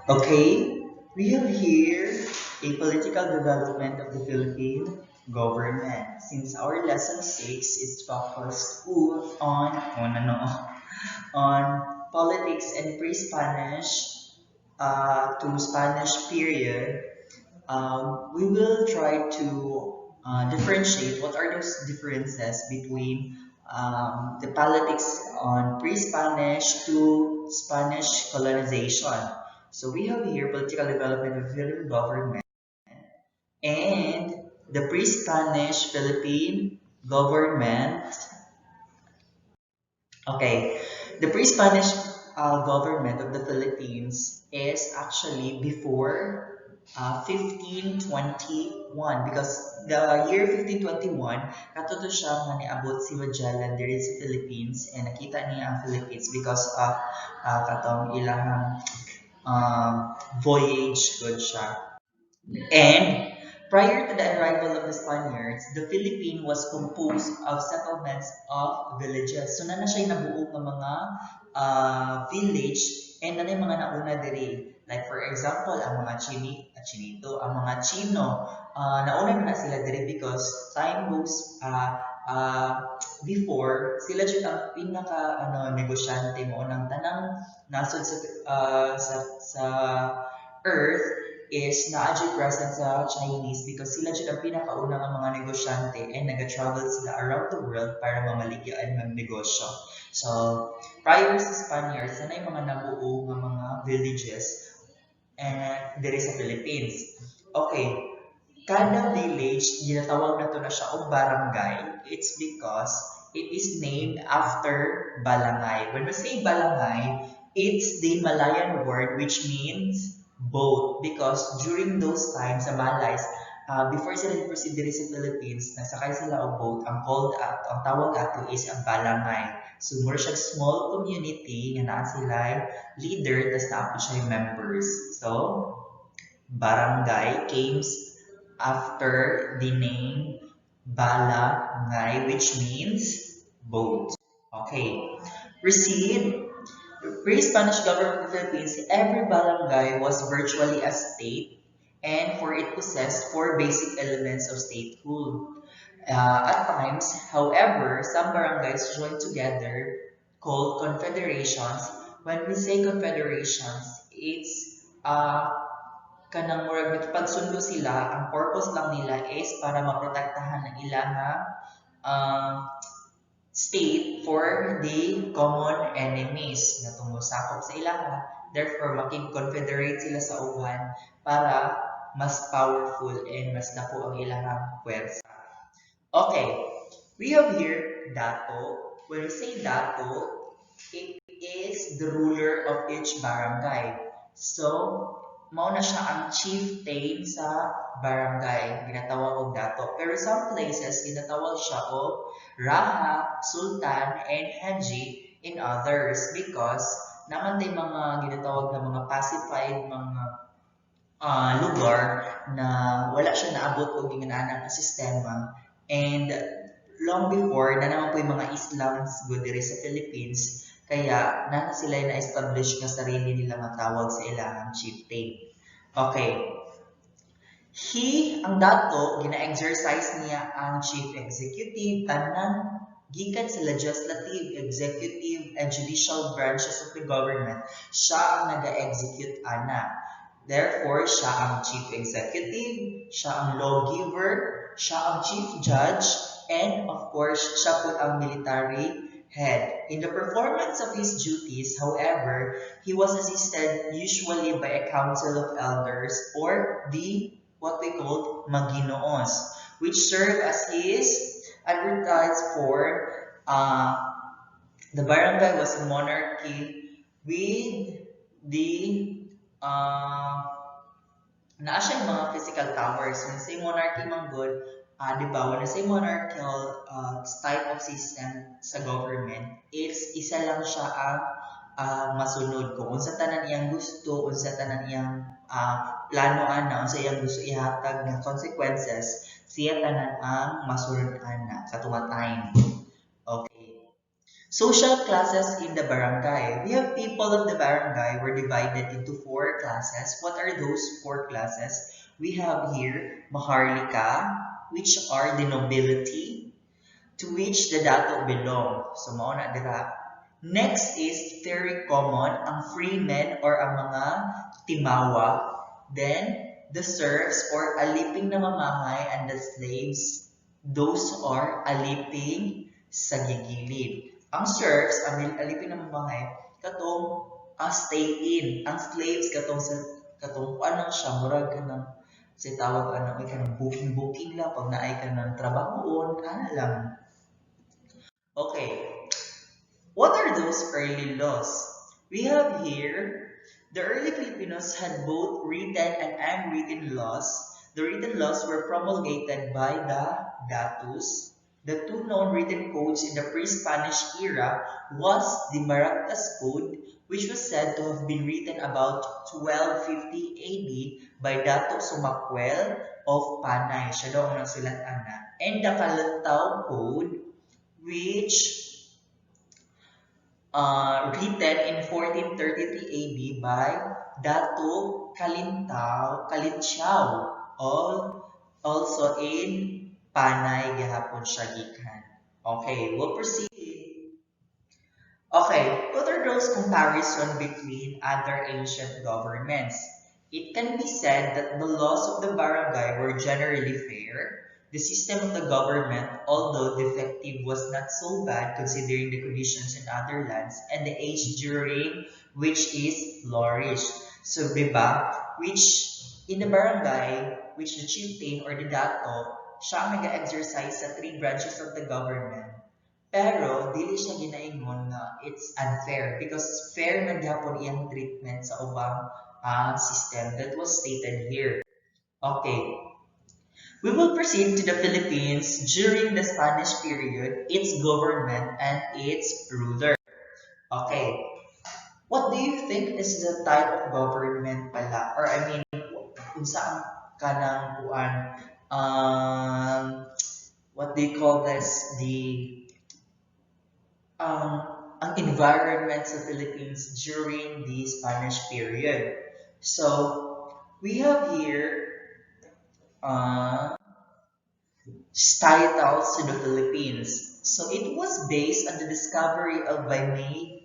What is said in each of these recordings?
Okay, we have here a political development of the Philippine government. Since our lesson 6 is focused on politics and pre-Spanish to Spanish period, we will try to differentiate what are those differences between the politics on pre-Spanish to Spanish colonization. So we have here political development of Philippine government and the pre-Spanish Philippine government. Okay, the pre-Spanish government of the Philippines is actually before 1521 because the year 1521 katuto siya nga niabot si Magellan diri sa Philippines and nakita niya ang Philippines because of katong ilang voyage good siya. And prior to the arrival of the Spaniards, the Philippines was composed of settlements of villages. So na siya nabuo ng mga village and na mga nauna diri. Like for example, ang mga Chinito, ang mga Chino, nauna na sila diri because time goes before sila jud ang pinaka negosyante mo nang tanang nasod sa earth is naadjud present sa Chinese because sila jud ang pinakauna nga mga negosyante and naga-travel sila around the world para mamaligyan ng negosyo. So, prior sa Spaniards, sanay mga nabuo nga mga villages and diri sa Philippines. Okay, kada village, ginatawag na to na siya og barangay. It's because it is named after balangay. When we say balangay, it's the Malayan word which means boat because during those times sa Malays, before sila proceed diri sa Philippines, nasakay sila og boat, ang tawag ato is ang balangay. So, more siya small community nga naa sila leader, tas naa po siya members. So, barangay came after the name Balangay, which means boat. Okay. Proceed. The pre-Spanish government of the Philippines, every barangay was virtually a state and for it possessed four basic elements of statehood. At times, however, some barangays joined together called confederations. When we say confederations, it's kanang murag nakipagsundo sila, ang purpose lang nila is para maprotektahan ang ilang state for the common enemies na tumusakop sa ilaha. Therefore, makig-confederate sila sa uban para mas powerful and mas dako ang ilang puwersa. Okay, we have here Dato. When we say Dato, it is the ruler of each barangay. So, mao na siya ang chieftain sa barangay, ginatawag og dato. Pero some places, ginatawag siya og Raha, Sultan, and Haji in others because naman tay mga ginatawag na mga pacified, mga lugar na wala siya naabot og ginganaan nga sistema. And long before, na naman po yung mga Islams go diri sa Philippines, kaya na sila na-establish nga sarili nila nga tawag sa ilang chieftain. Okay. Ang dato, gina-exercise niya ang chief executive, tanan gikan sa legislative, executive, and judicial branches of the government. Siya ang naga-execute ana. Therefore, siya ang chief executive, siya ang lawgiver, siya ang chief judge, and of course, siya po ang military head. In the performance of his duties, however, he was assisted usually by a council of elders or what we call maginoos, which serve as his advertised for the barangay was a monarchy with the naa siya mga physical towers. When say monarchy man good, di ba, when I say monarchical type of system sa government, it's isa lang siya ang masunod ko. Unsa tanan iyang gusto, unsa tanan iyang plano ana, unsa iyang gusto ihatag ng consequences, siya tanan ang masunod ana katong time. Okay. Social classes in the barangay. We have people of the barangay were divided into four classes. What are those four classes? We have here Maharlika, which are the nobility, to which the dato belong. So mauna dira. Next is very common ang freemen or ang mga timawa. Then the serfs or aliping na mamahay and the slaves, those are aliping sa gigilid. Ang serfs, ang aliping na mamahay, katong stay in. Ang slaves katong sa katong ano siya murag ka ng sa tawag ano ay kanang booking lang pag naay ka ng trabahoon ana lang. Okay, what are those early laws? We have here the early Filipinos had both written and unwritten laws. The written laws were promulgated by the datos. The two known written codes in the pre-Spanish era was the Maracas Code, which was said to have been written about 1250 AD by Dato Sumakwel of Panay. Siya daw ang nagsulat ana. And the Calantao Code, which written in 1433 AD by Dato Kalintiao, also in Panay gihapon siya gikan. Okay, we'll proceed. Okay, what are those comparison between other ancient governments? It can be said that the laws of the barangay were generally fair. The system of the government, although defective, was not so bad considering the conditions in other lands and the age during which is flourished. So, diba, which in the barangay, which the chieftain or the dato, siya ang nag-exercise sa three branches of the government. Pero dili siya ginaingon nga it's unfair because fair man gyapon iyang treatment sa ubang system that was stated here. Okay, we will proceed to the Philippines during the Spanish period, its government and its ruler. Okay, what do you think is the type of government pala? Or I mean, kung saan ka nang kuan, what do you call this? Ang environment sa Philippines during the Spanish period. So, we have here titles to the Philippines. So, it was based on the discovery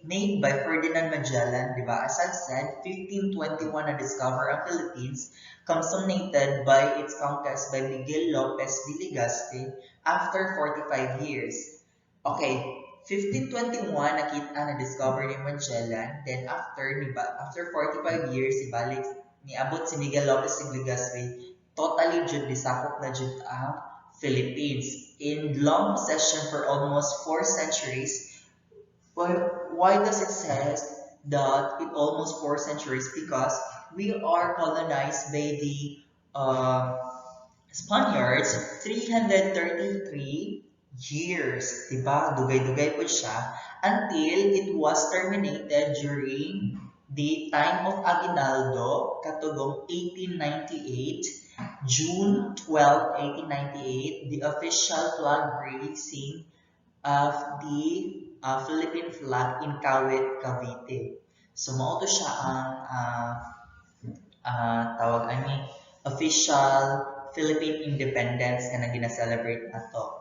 made by Ferdinand Magellan, di ba? As I've said, 1521 na discover ang Philippines, consummated by its conquest by Miguel Lopez de Legazpi after 45 years. Okay, 1521 nakita na discover ni Magellan, then after 45 years ibalik niabot si Miguel Lopez de Legazpi, totally jud disakop na jud ang Philippines in long possession for almost 4 centuries. Why does it say that in almost 4 centuries? Because we are colonized by the Spaniards 333 years, diba? Dugay-dugay po siya until it was terminated during the time of Aguinaldo, katugong 1898, June 12, 1898, the official flag raising of the Philippine flag in Kawit, Cavite. So, mao to siya ang tawag ani official Philippine independence na gina-celebrate nato.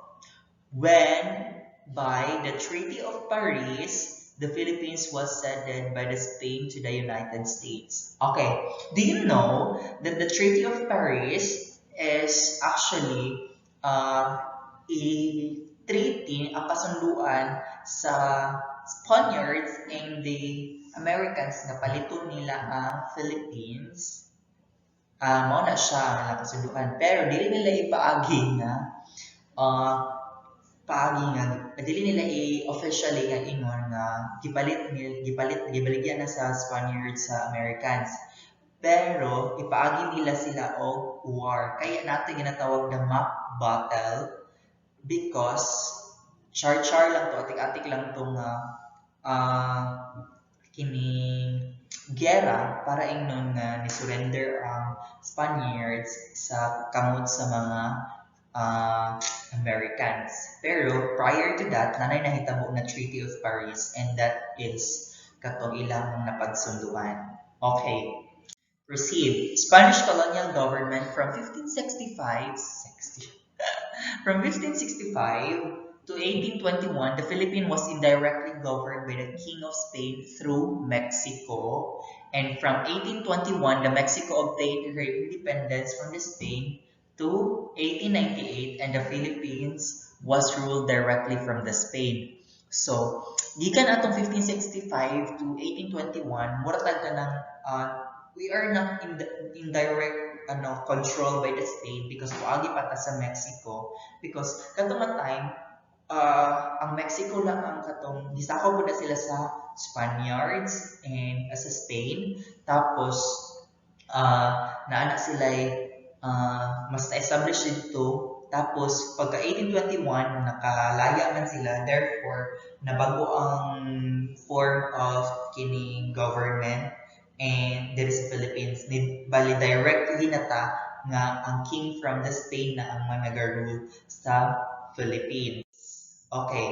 When by the Treaty of Paris, the Philippines was ceded by the Spain to the United States. Okay, do you know that the Treaty of Paris is actually a treaty, ang kasunduan sa Spaniards and the Americans na palito nila ang Philippines. Mao na siya ang ilang kasunduan. Pero dili nila ipaagi nga dili nila officially nga ingon nga gibaligyan na sa Spaniards sa Americans. Pero ipaagi nila sila og war. Kaya nato ginatawag na mock battle because char-char lang to, atik-atik lang to nga kining gera para ingnon nga ni surrender ang Spaniards sa kamot sa mga uh, Americans. Pero prior to that, nanay nahitabo na Treaty of Paris, and that is katong ilang napagsunduan. Okay, proceed. Spanish colonial government from 1565, from 1565 to 1821, the Philippines was indirectly governed by the King of Spain through Mexico. And from 1821, the Mexico obtained her independence from the Spain to 1898, and the Philippines was ruled directly from the Spain. So, gikan atong 1565 to 1821, mura tag ka ng we are not in the indirect control by the state because tuagi pa ta sa Mexico because katong nga time ang Mexico lang ang katong gisakaw po na sila sa Spaniards and sa Spain tapos naana sila mas na-establish dito tapos pagka 1821 nakalaya man sila therefore nabago ang form of kining government and there is Philippines. Bali directly nata nga ang king from the Spain na ang nag-rule sa Philippines. Okay.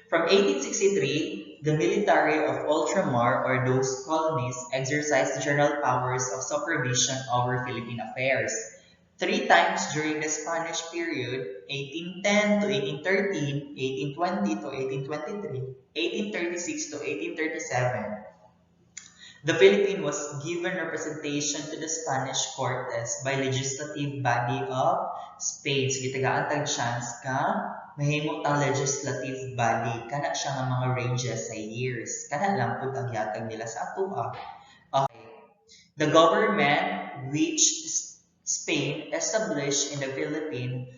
From 1863, the military of ultramar or those colonies exercised general powers of supervision over Philippine affairs. 3 times during the Spanish period, 1810 to 1813, 1820 to 1823, 1836 to 1837, the Philippines was given representation to the Spanish Cortes by legislative body of Spain. So, gitagaan tag chance ka, mahimot ang legislative body. Kana siya nga mga ranges sa years. Kana lang po ang yatag nila sa atua. Okay. The government which Spain established in the Philippines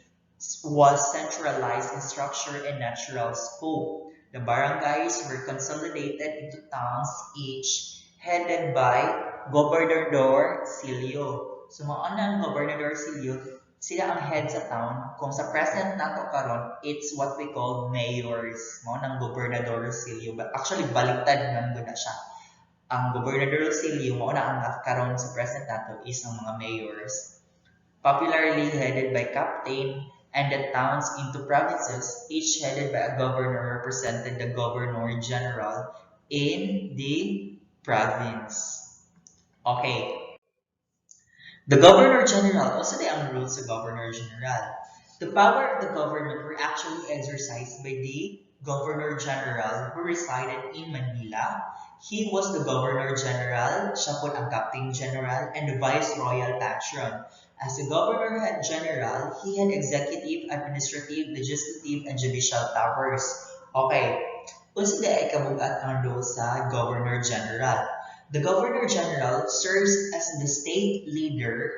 was centralized in structure and natural scope. The barangays were consolidated into towns, each headed by Gobernador Silio. So, mauna ang Gobernador Silio, sila ang head sa town. Kung sa present nato karon, it's what we call mayors. Mauna ang Gobernador Silio. But actually, baliktad nga na siya. Ang Gobernador Silio, mauna ang karon sa present nato is ang mga mayors. Popularly headed by captain, and the towns into provinces, each headed by a governor represented the governor general in the province. Okay. The Governor General, also the ang rules of Governor General. The power of the government were actually exercised by the Governor General who resided in Manila. He was the Governor General, siya po ang Captain General, and the Viceroyal Patron. As the Governor General, he had executive, administrative, legislative, and judicial powers. Okay. Unsa di ay kabugat ang role sa Governor General? The Governor General serves as the state leader.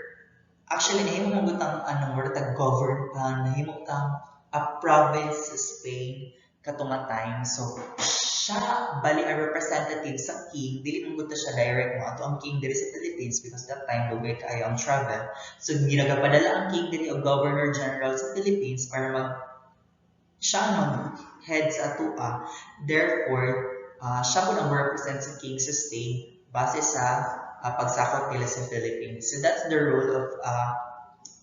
Actually, nahimo mo butang word tag govern nahimo kang a province sa Spain katong time. So, siya bali a representative sa king, dili mo buta siya direct mo ato ang king diri sa Philippines because that time dugay kaayo ang travel. So, ginagapadala ang king diri o Governor General sa Philippines para siya ang head sa atua. Therefore, siya po ang represent sa king sa state base sa pagsakop nila sa Philippines. So that's the role of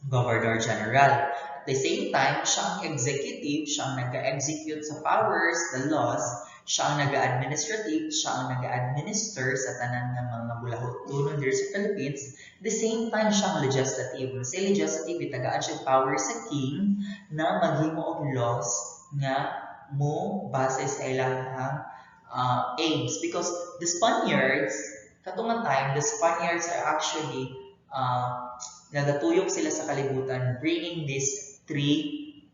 Governor General. At the same time, siya ang executive, siya ang nag-execute sa powers, the laws, siya ang nag-administrative, siya ang nag-administer sa tanan ng mga bulahot tunon dito sa Philippines. At the same time, siya ang legislative. Sa legislative, itagaan siya power sa king na maghimo og laws nga mo base sa ilang aims. Because the Spaniards, katong time, the Spaniards are actually nagatuyok sila sa kalibutan bringing these 3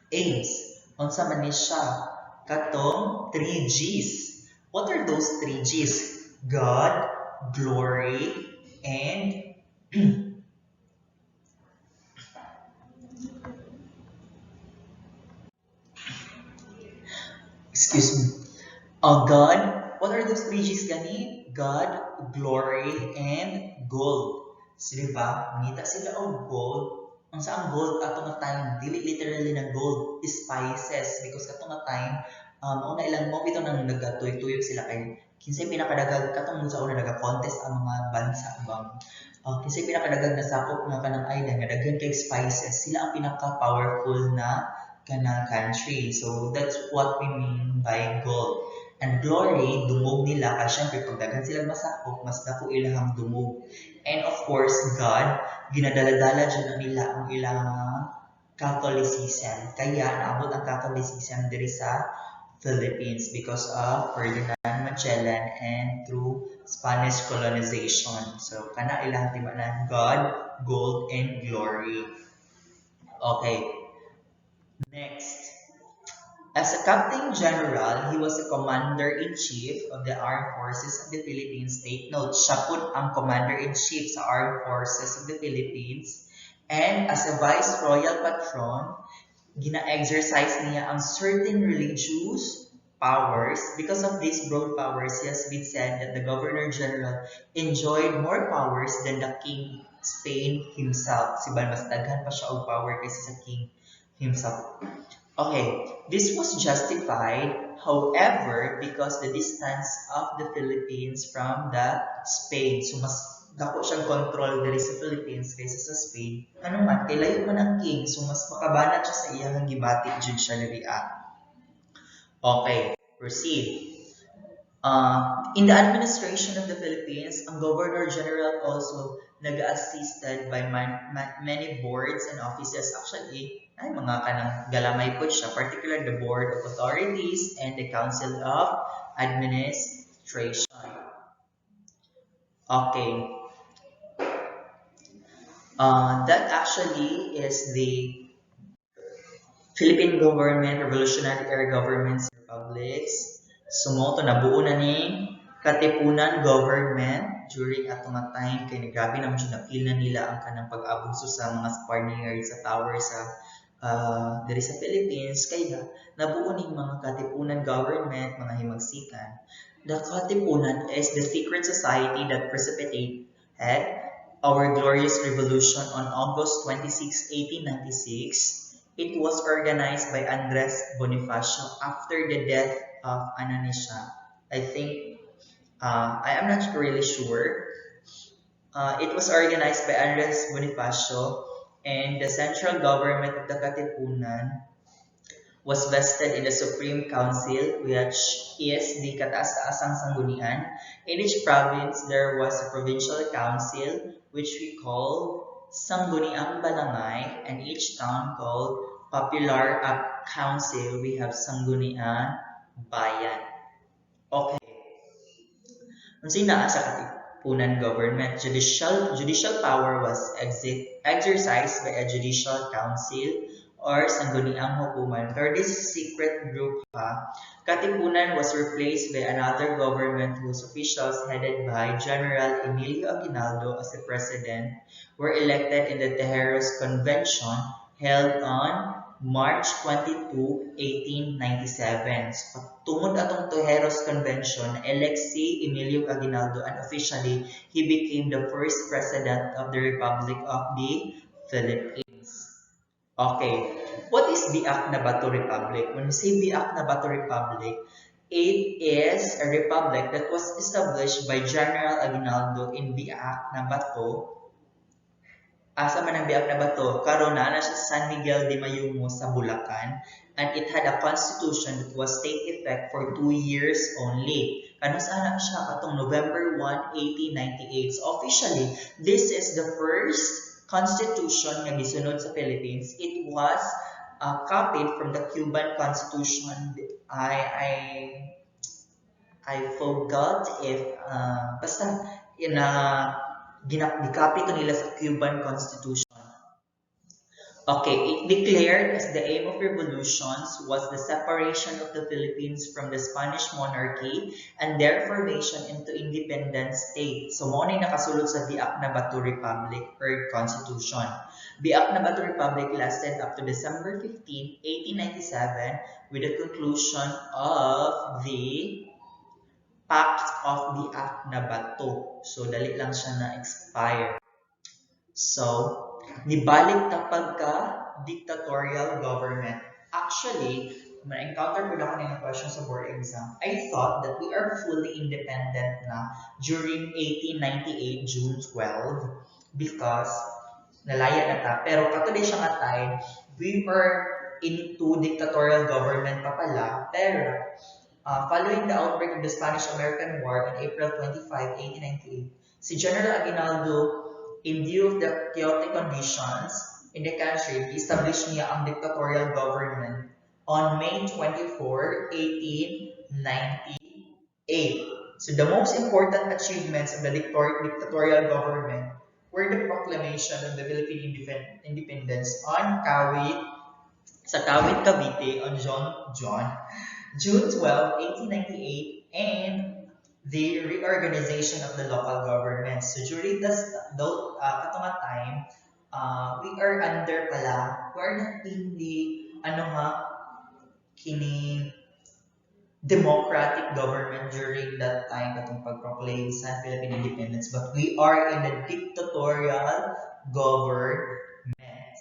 aims. Unsa man ni siya? Katong 3 G's. What are those 3 G's? God, glory, and excuse me. God, what are those 3 G's gani? God, glory, and gold. So, diba? Nita sila og gold. Ang saan gold ato nga time, dili literally na gold, spices. Because kato nga time, una ilang mo ito nang nagatuy-tuyok sila kay kinsay pinakadagal katong sa una naga-contest ang mga bansa bang. Kasi pinakadaghan na sakop nga kanang island nga daghan kay spices, sila ang pinaka-powerful na kanang country. So that's what we mean by gold. And glory, dumog nila kasi syempre pag daghan sila masakop, mas dako ilang dumog. And of course, God, ginadaladala dyan na nila ang ilang Catholicism. Kaya naabot ang Catholicism diri sa Philippines because of Ferdinand Magellan and through Spanish colonization. So, kana ilang timanan God, gold, and glory. Okay, next. As a Captain General, he was a Commander-in-Chief of the Armed Forces of the Philippines. Take note, siya po ang Commander-in-Chief sa Armed Forces of the Philippines. And as a Vice-Royal Patron, gina-exercise niya ang certain religious powers. Because of these broad powers, it has been said that the Governor-General enjoyed more powers than the King Spain himself. Siban mas daghan pa siya og power kaysa sa King himself. Okay, this was justified, however, because the distance of the Philippines from the Spain. So, mas dako siyang control diri sa Philippines kaysa sa Spain. Ano man, kay layo man ang king, so mas makabanat siya sa iyang gibati jud siya diri. Okay, proceed. In the administration of the Philippines, ang Governor-General also nag-assisted by many boards and offices. Actually, ay mga kanang galamay po siya, particularly the Board of Authorities and the Council of Administration. Okay. That actually is the Philippine government, revolutionary era governments, republics. Sumoto nabuo na ni Katipunan government during atong time kay grabe naman siya na-feel na nila ang kanang pag-abuso sa mga Spaniards sa tower sa diri sa Philippines kaya nabuo ning mga Katipunan government, mga himagsikan. The Katipunan is the secret society that precipitated our glorious revolution on August 26, 1896. It was organized by Andres Bonifacio after the death of Ananisha. I think, I am not really sure. It was organized by Andres Bonifacio and the central government of the Katipunan was vested in the Supreme Council, which is the kataas-taasang sanggunian. In each province, there was a provincial council, which we call Sangguniang Barangay, and each town called Popular Council, we have Sangguniang Bayan. Okay. Unsa naa sa Katipunan government, judicial power was exercised by a judicial council or Sangguniang Hukuman. Pero this secret group, Katipunan was replaced by another government whose officials headed by General Emilio Aguinaldo as the president were elected in the Tejeros Convention held on March 22, 1897. So, tungod atong Tejeros Convention, elect si Emilio Aguinaldo and officially he became the first president of the Republic of the Philippines. Okay, what is BIAK na Bato Republic? When we say BIAK na Bato Republic, it is a republic that was established by General Aguinaldo in BIAK na Bato. Asa man ang BIAK na Bato? Karon na siya sa San Miguel de Mayumo sa Bulacan, and it had a constitution that was take effect for 2 years only. Kanus anak siya katong November 1, 1898. So officially, this is the first constitution nga gisunod sa Philippines. It was copied from the Cuban Constitution. I forgot if basta gikopy to nila sa Cuban Constitution. Okay, it declared as the aim of revolutions was the separation of the Philippines from the Spanish monarchy and their formation into independent state. So, mo na nakasulod sa BIAK na Bato Republic or Constitution. BIAK na Bato Republic lasted up to December 15, 1897 with the conclusion of the Pact of BIAK na Bato. So, dali lang siya na-expire. So, nibalik na pagka dictatorial government. Actually, ma-encounter ko na kanina question sa board exam, I thought that we are fully independent na during 1898, June 12, because nalaya na ta. Pero katuloy siya nga time, we were into dictatorial government pa pala. Pero following the outbreak of the Spanish-American War on April 25, 1898, si General Aguinaldo, in view of the chaotic conditions in the country, established niya ang dictatorial government on May 24, 1898. So the most important achievements of the dictatorial government were the proclamation of the Philippine independence on Kawit, Cavite on June 12, 1898, and the reorganization of the local government. So during katong time, we are under pala, we are not in the, kini democratic government during that time katong pag-proclaim sa Philippine independence, but we are in the dictatorial government.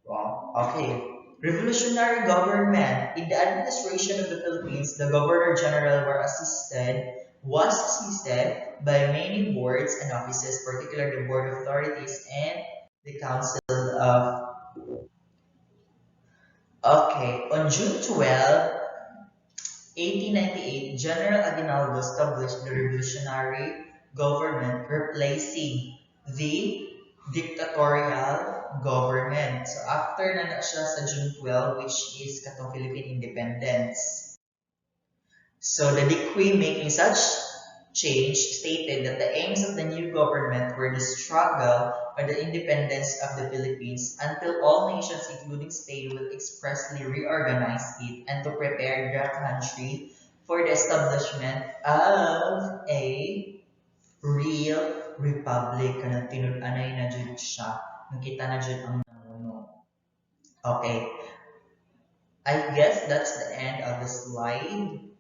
Wow. Okay. Revolutionary government. In the administration of the Philippines, the Governor General was assisted by many boards and offices, particularly the Board of Authorities and the Council of. Okay, on June 12, 1898, General Aguinaldo established the revolutionary government, replacing the dictatorial government. So after na siya sa June 12, which is katong Philippine independence. So the decree making such change stated that the aims of the new government were the struggle for the independence of the Philippines until all nations, including Spain, will expressly reorganize it and to prepare the country for the establishment of a real republic. Kanang tinud-anay na jud siya. Nakita na jud ang namuno. Okay. I guess that's the end of the slide.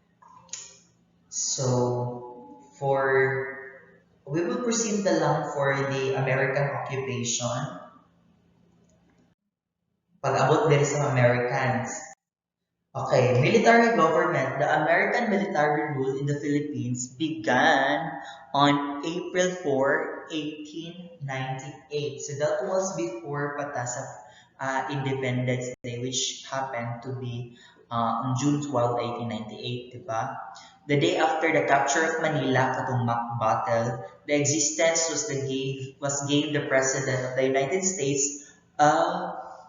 So, we will proceed na lang for the American occupation. Pag-abot din sa Americans. Okay, military government. The American military rule in the Philippines began on April 4, 1898. So that was before Patasap Independence Day, which happened to be on June 12, 1898, diba? The day after the capture of Manila, katong mock battle, the existence was gave the President of the United States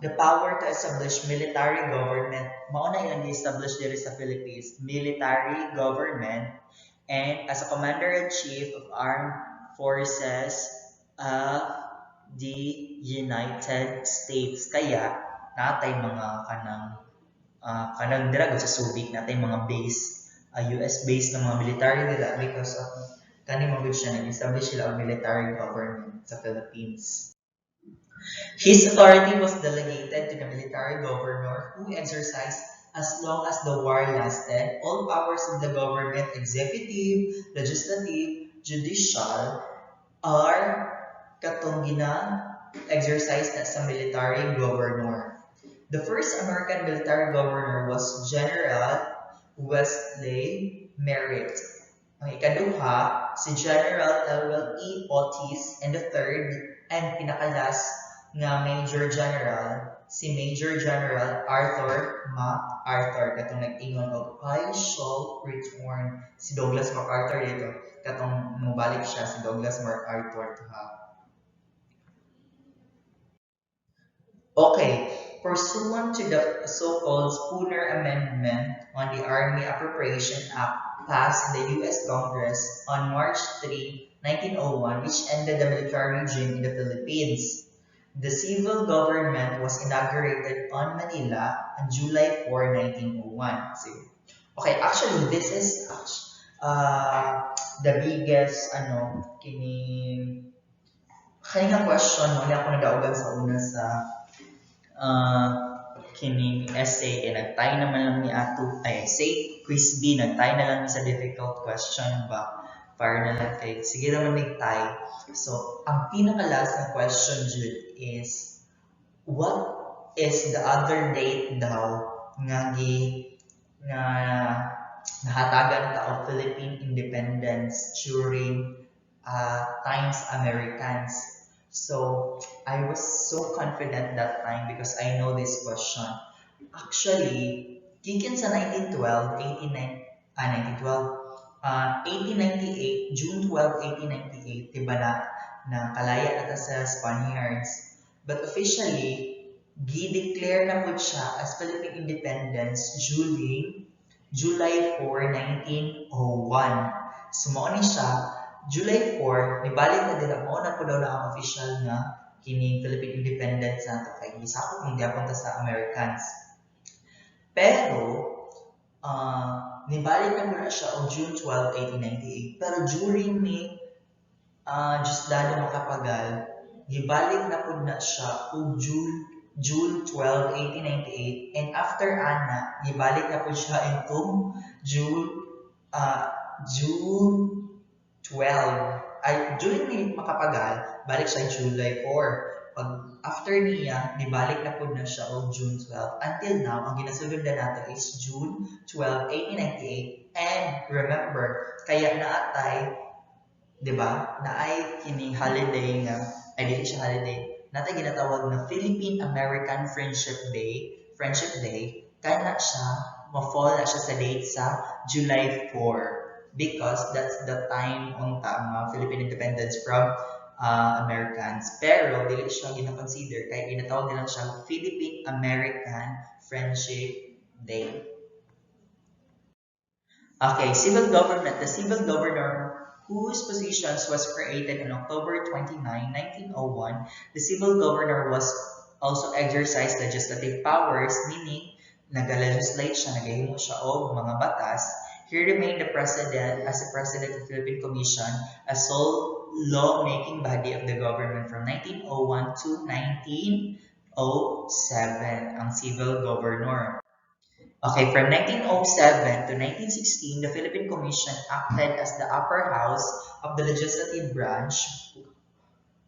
the power to establish military government. Mauna ilang gi-establish diri sa Philippines, military government, and as a commander-in-chief of armed forces of the United States. Kaya natay mga kanang dira sa Subic natay mga base, US base ng mga military nila because of kani mo siya nag-establish sila ang military government sa Philippines. His authority was delegated to the military governor, who exercised as long as the war lasted all powers of the government, executive, legislative, judicial, are katong exercised as a military governor. The first American military governor was General Wesley Merritt. Ang ikaduha, si General Elwell E. Otis, and the third and pinakalas nga Major General, si Major General Arthur MacArthur, katong nag-ingon og I shall return. Si Douglas MacArthur dito, katong mubalik siya si Douglas MacArthur to have. Okay, pursuant to the so-called Spooner Amendment on the Army Appropriation Act passed in the U.S. Congress on March 3, 1901, which ended the military regime in the Philippines. The civil government was inaugurated on Manila on July 4, 1901. So, okay, actually, this is the biggest, kanina question, wala ako nadaugan sa una sa kining essay, nagtay naman lang ni ato, essay, quiz B, nagtay na lang ni sa difficult question ba? Para na lang kay, sige naman nagtay. So, ang pinaka-last na question, Jude, is what is the other date daw nga na nahatagan ta of Philippine independence during times Americans. So I was so confident that time because I know this question. Actually, gikan sa 1912, 1912, 1898, June 12, 1898, diba na kalaya na sa Spaniards. But officially, gi-declare na po siya as Philippine independence during July 4, 1901. Sumuo ni siya, July 4, nibalik na din mo na po daw na ang official nga kining Philippine independence na ito kay isakot ng diapunta sa Americans. Pero, nibalik na po na siya on June 12, 1898. Pero during ni Diyos Dado Makapagal, gibalik na po na siya o June 12, 1898. And after ana, gibalik na po siya into June 12. Ay, during ni Makapagal, balik siya July 4. Pag after niya, nibalik na po na siya o June 12. Until now, ang ginasulod na nato is June 12, 1898. And remember, kaya naatay, di ba, na ay kini holiday nga, ay di siya holiday, natay ginatawag na Philippine American Friendship Day, kaya na siya, ma-fall na siya sa date sa July 4 because that's the time unta ang Philippine independence from Americans. Pero dili siya gina-consider kaya ginatawag nila siya Philippine American Friendship Day. Okay, civil government. The civil governor whose positions was created on October 29, 1901, the civil governor was also exercised legislative powers, meaning nag-legislate siya, nagahimo siya og mga batas. He remained the president as the president of the Philippine Commission, a sole law-making body of the government from 1901 to 1907, ang civil governor. Okay, from 1907 to 1916, the Philippine Commission acted as the upper house of the legislative branch,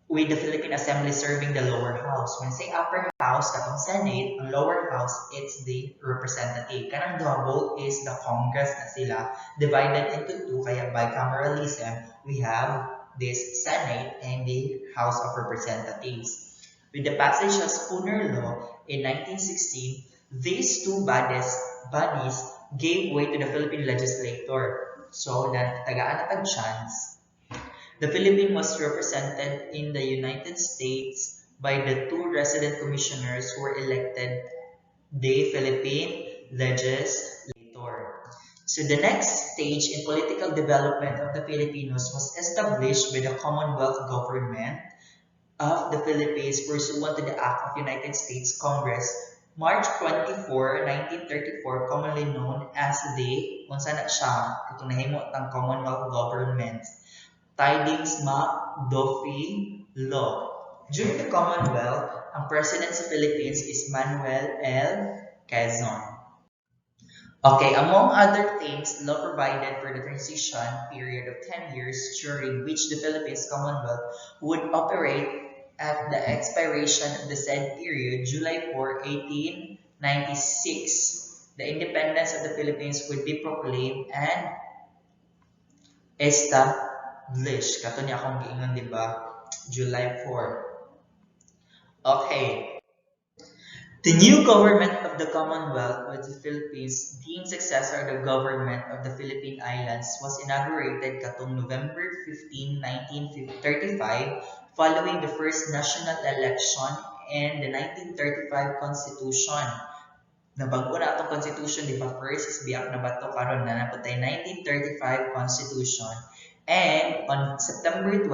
with the Philippine Assembly serving the lower house. When say upper house, katong Senate, ang lower house, it's the representative. Kanang double is the Congress na sila, divided into two, kaya bicameralism, we have this Senate and the House of Representatives. With the passage of Spooner Law in 1916, these two bodies gave way to the Philippine legislature. So, nagtagaan na chance. The Philippines was represented in the United States by the two resident commissioners who were elected the Philippine legislature. So the next stage in political development of the Filipinos was established by the Commonwealth government of the Philippines pursuant to the Act of United States Congress, March 24, 1934, commonly known as the unsa na siya katong nahimo tang Commonwealth government, Tidings McDuffie Law. During the Commonwealth, ang president sa Philippines is Manuel L. Quezon. Okay, among other things, law provided for the transition period of 10 years during which the Philippines Commonwealth would operate at the expiration of the said period, July 4, 1896. The independence of the Philippines would be proclaimed and established. Kato niya akong giingon, di ba? July 4. Okay. The new government of the Commonwealth of the Philippines, being successor of the government of the Philippine Islands, was inaugurated katong November 15, 1935, following the first national election and the 1935 Constitution. Nabago na itong Constitution, di ba? First is BIAK na BATO, karon na napatay 1935 Constitution. And on September 12,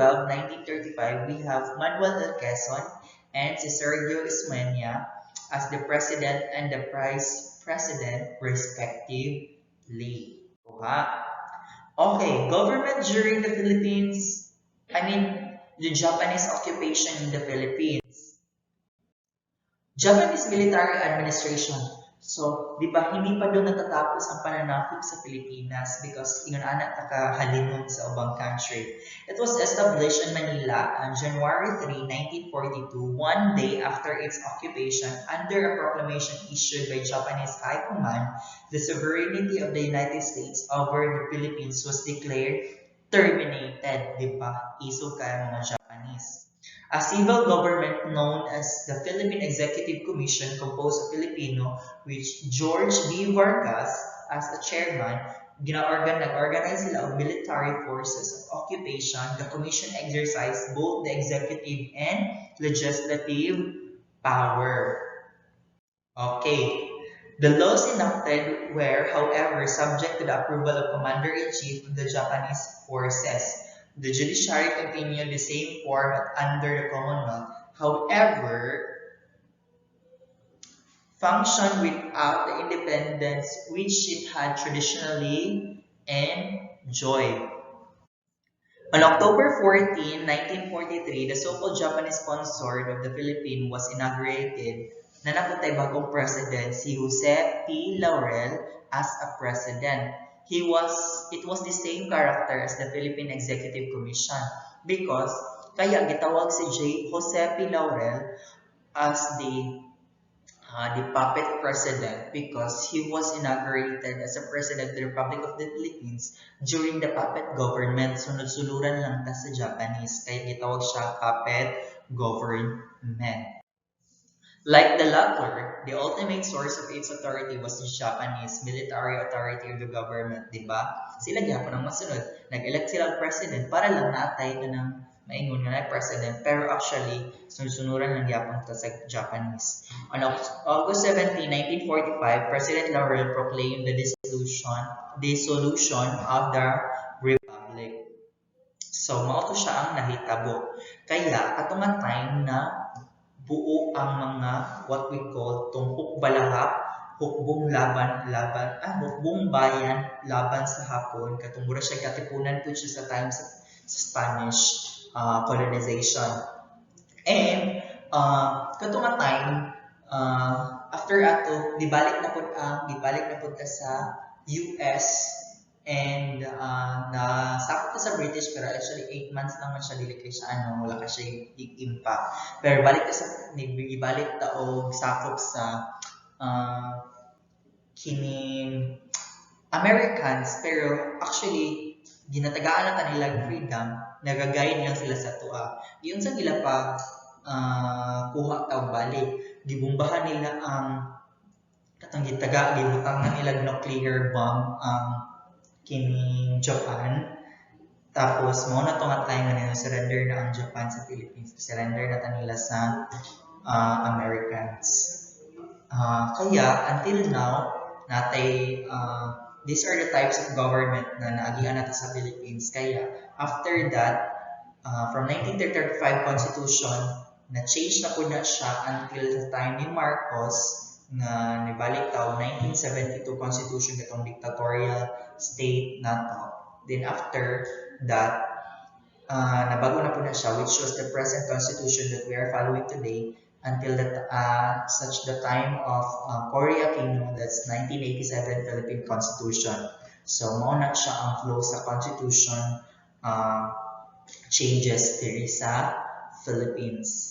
1935, we have Manuel L. Quezon and si Sergio Ismeña as the president and the vice president respectively. Okay, government during the Philippines, the Japanese occupation in the Philippines. Japanese military administration. So, di ba, hindi pa doon natatapos ang pananakop sa Pilipinas because ingon anak nakahalinon sa ubang country. It was established in Manila on January 3, 1942, one day after its occupation, under a proclamation issued by Japanese High Command. The sovereignty of the United States over the Philippines was declared terminated, di ba? Iso kaya mga Japanese. A civil government known as the Philippine Executive Commission, composed of Filipino, which George B. Vargas as the chairman, nag-organize sila of military forces of occupation. The commission exercised both the executive and legislative power. Okay. The laws enacted were, however, subject to the approval of Commander-in-Chief of the Japanese forces. The judiciary continued the same form under the Commonwealth. However, functioned without the independence which it had traditionally enjoyed. On October 14, 1943, the so-called Japanese consort of the Philippines was inaugurated na naputay bagong president si Jose P. Laurel as a president. It was the same character as the Philippine Executive Commission because kaya gitawag si Jose P. Laurel as the puppet president because he was inaugurated as a president of the Republic of the Philippines during the puppet government. Sunod-suluran lang ta sa Japanese, kaya gitawag siya puppet government. Like the latter, the ultimate source of its authority was the Japanese military authority of the government, di ba? Sila gyapon ang masunod. Nag-elect sila ang president para lang natay ka ng maingon nga na president, pero actually, sunod-sunuran lang gyapon ta sa Japanese. On August 17, 1945, President Laurel proclaimed the dissolution of the republic. So, mao to siya ang nahitabo. Kaya, katong nga time na buo ang mga what we call tumpok balahap, hukbong bayan laban sa Hapon, katong mura siya katipunan po siya sa time sa Spanish colonization. And katong nga time after ato gibalik na pud ka sa US and nasakop sa British pero actually 8 months lang man siya dili kay siya wala ka siya impact. Pero gibalik ta og sakop sa kining Americans pero actually ginatagaan na kanilang freedom, nagagayon lang sila sa tua. Yun sa gila pa kuha taong balik. Gibumbahan nila ang katong gibutang na nila nuclear bomb ang kining Japan. Tapos mo na to nga time nga surrender na ang Japan sa Philippines. Surrender na ta nila sa Americans. Kaya until now natay these are the types of government na naagian natin sa Philippines. Kaya after that from 1935 Constitution na change na po na siya until the time ni Marcos na nibalik taong 1972 Constitution katong dictatorial state nato. Then after that, nabago na po na siya, which was the present constitution that we are following today until such the time of Korea Kingdom, that's 1987 Philippine Constitution. So, mao na siya ang flow sa constitution changes diri sa Philippines.